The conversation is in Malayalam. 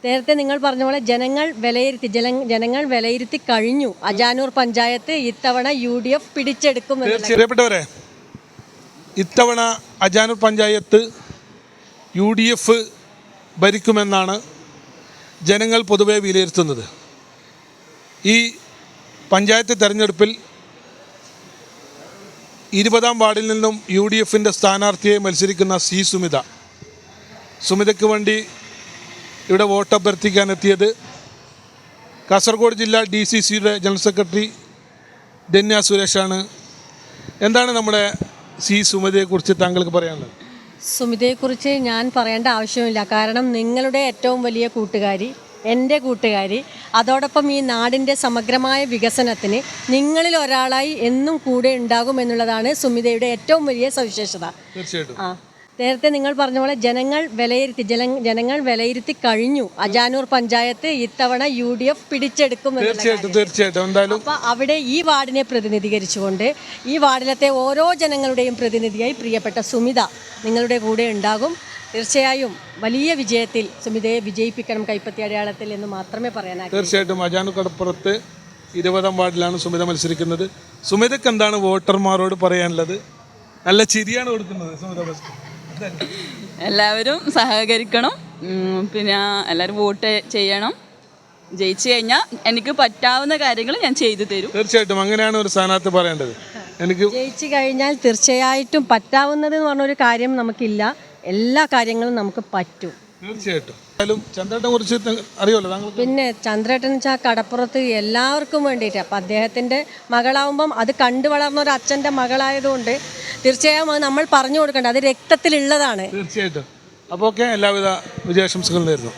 നേരത്തെ നിങ്ങൾ പറഞ്ഞ പോലെ ജനങ്ങൾ വിലയിരുത്തി കഴിഞ്ഞു. അജാനൂർ പഞ്ചായത്ത് ഇത്തവണ UDF പിടിച്ചെടുക്കും. പ്രിയപ്പെട്ടവരെ, ഇത്തവണ അജാനൂർ പഞ്ചായത്ത് UDF ഭരിക്കുമെന്നാണ് ജനങ്ങൾ പൊതുവെ വിലയിരുത്തുന്നത്. ഈ പഞ്ചായത്ത് തെരഞ്ഞെടുപ്പിൽ 20-ാം വാർഡിൽ നിന്നും UDFിൻ്റെ സ്ഥാനാർത്ഥിയെ മത്സരിക്കുന്ന സുമിതയ്ക്ക് വേണ്ടി ഇവിടെ വോട്ട് അഭ്യർത്ഥിക്കാനെത്തിയത് കാസർഗോഡ് ജില്ലാ DCCയുടെ ജനറൽ സെക്രട്ടറി ധന്യ സുരേഷാണ്. എന്താണ് നമ്മുടെ സുമിതയെക്കുറിച്ച് താങ്കൾക്ക് പറയാനുള്ളത്? സുമിതയെക്കുറിച്ച് ഞാൻ പറയേണ്ട ആവശ്യമില്ല. കാരണം നിങ്ങളുടെ ഏറ്റവും വലിയ കൂട്ടുകാരി, എൻ്റെ കൂട്ടുകാരി, അതോടൊപ്പം ഈ നാടിൻ്റെ സമഗ്രമായ വികസനത്തിന് നിങ്ങളിൽ ഒരാളായി എന്നും കൂടെ ഉണ്ടാകും എന്നുള്ളതാണ് സുമിതയുടെ ഏറ്റവും വലിയ സവിശേഷത. തീർച്ചയായിട്ടും. നേരത്തെ നിങ്ങൾ പറഞ്ഞ പോലെ ജനങ്ങൾ വിലയിരുത്തി കഴിഞ്ഞു. അജാനൂർ പഞ്ചായത്ത് ഇത്തവണ UDF പിടിച്ചെടുക്കും. തീർച്ചയായിട്ടും. അപ്പോൾ അവിടെ ഈ വാർഡിനെ പ്രതിനിധീകരിച്ചുകൊണ്ട് ഈ വാർഡിലത്തെ ഓരോ ജനങ്ങളുടെയും പ്രതിനിധിയായി പ്രിയപ്പെട്ട സുമിത നിങ്ങളുടെ കൂടെ ഉണ്ടാകും. തീർച്ചയായും വലിയ വിജയത്തിൽ സുമിതയെ വിജയിപ്പിക്കണം കൈപ്പത്തി അടയാളത്തിൽ എന്ന് മാത്രമേ പറയാനാകൂ. തീർച്ചയായിട്ടും. അജാനൂർ കടപ്പുറത്ത് 20-ാം വാർഡിലാണ് സുമിത മത്സരിക്കുന്നത്. സുമിതയ്ക്ക് എന്താണ് വോട്ടർമാരോട് പറയാനുള്ളത്? നല്ല ചിരിയാണ് കൊടുക്കുന്നത് സുമിത. എല്ലാവരും സഹകരിക്കണം, പിന്നെ എല്ലാവരും വോട്ട് ചെയ്യണം. ജയിച്ചു കഴിഞ്ഞാൽ എനിക്ക് പറ്റാവുന്ന കാര്യങ്ങൾ ഞാൻ ചെയ്തു തരും. തീർച്ചയായിട്ടും അങ്ങനെയാണ് ഒരു സ്ഥാനാർത്ഥി പറയേണ്ടത്. എനിക്ക് ജയിച്ചു കഴിഞ്ഞാൽ തീർച്ചയായിട്ടും പറ്റാവുന്നത് എന്ന് പറഞ്ഞൊരു കാര്യം നമുക്കില്ല. എല്ലാ കാര്യങ്ങളും നമുക്ക് പറ്റും. തീർച്ചയായിട്ടും. ചന്ദ്രേട്ടനെ കുറിച്ച് അറിയാമല്ലോ താങ്കൾ? പിന്നെ ചന്ദ്രേട്ടൻ വെച്ചാൽ കടപ്പുറത്ത് എല്ലാവർക്കും വേണ്ടിയിട്ട്. അപ്പം അദ്ദേഹത്തിൻ്റെ മകളാവുമ്പം അത് കണ്ടു വളർന്ന ഒരു അച്ഛൻ്റെ മകളായതുകൊണ്ട് തീർച്ചയായും അത് നമ്മൾ പറഞ്ഞു കൊടുക്കേണ്ടത്, അത് രക്തത്തിലുള്ളതാണ്. തീർച്ചയായിട്ടും. അപ്പോൾ എല്ലാവിധ വിജയാശംസകളും നേരുന്നു.